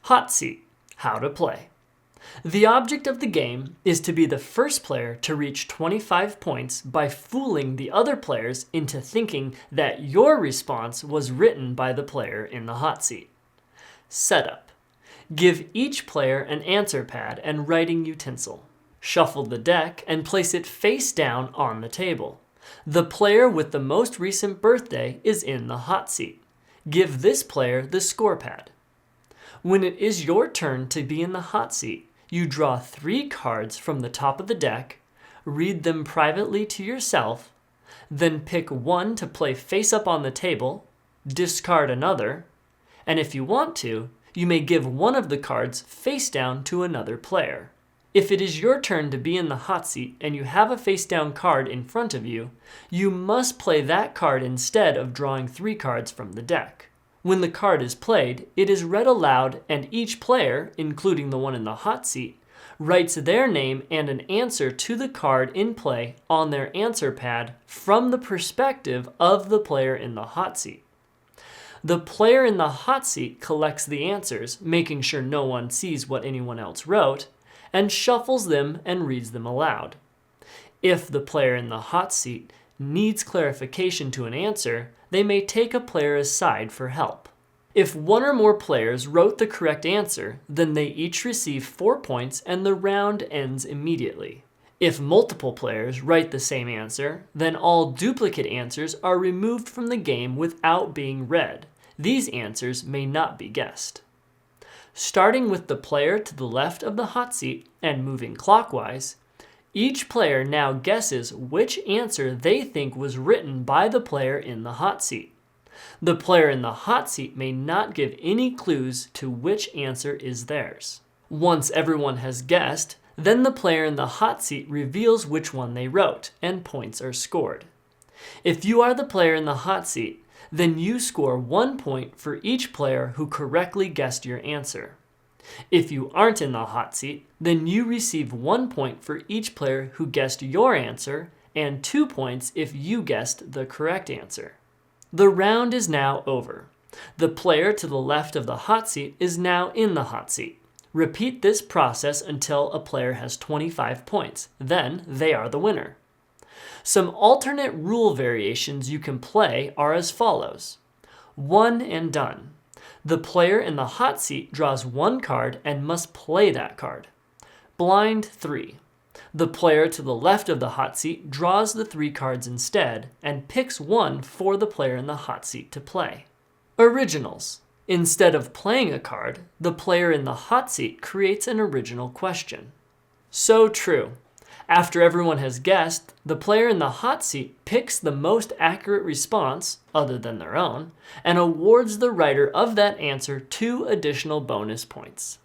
Hot seat. How to play. The object of the game is to be the first player to reach 25 points by fooling the other players into thinking that your response was written by the player in the hot seat. Setup. Give each player an answer pad and writing utensil. Shuffle the deck and place it face down on the table. The player with the most recent birthday is in the hot seat. Give this player the score pad. When it is your turn to be in the hot seat, you draw 3 cards from the top of the deck, read them privately to yourself, then pick one to play face up on the table, discard another, and if you want to, you may give one of the cards face down to another player. If it is your turn to be in the hot seat and you have a face down card in front of you, you must play that card instead of drawing 3 cards from the deck. When the card is played, it is read aloud and each player, including the one in the hot seat, writes their name and an answer to the card in play on their answer pad from the perspective of the player in the hot seat. The player in the hot seat collects the answers, making sure no one sees what anyone else wrote, and shuffles them and reads them aloud. If the player in the hot seat needs clarification to an answer, they may take a player aside for help. If one or more players wrote the correct answer, then they each receive 4 points and the round ends immediately. If multiple players write the same answer, then all duplicate answers are removed from the game without being read. These answers may not be guessed. Starting with the player to the left of the hot seat and moving clockwise, each player now guesses which answer they think was written by the player in the hot seat. The player in the hot seat may not give any clues to which answer is theirs. Once everyone has guessed, then the player in the hot seat reveals which one they wrote, and points are scored. If you are the player in the hot seat, then you score 1 point for each player who correctly guessed your answer. If you aren't in the hot seat, then you receive 1 point for each player who guessed your answer and 2 points if you guessed the correct answer. The round is now over. The player to the left of the hot seat is now in the hot seat. Repeat this process until a player has 25 points. Then they are the winner. Some alternate rule variations you can play are as follows. One and done. The player in the hot seat draws 1 card and must play that card. Blind 3. The player to the left of the hot seat draws the 3 cards instead and picks one for the player in the hot seat to play. Originals. Instead of playing a card, the player in the hot seat creates an original question. So true. After everyone has guessed, the player in the hot seat picks the most accurate response, other than their own, and awards the writer of that answer 2 additional bonus points.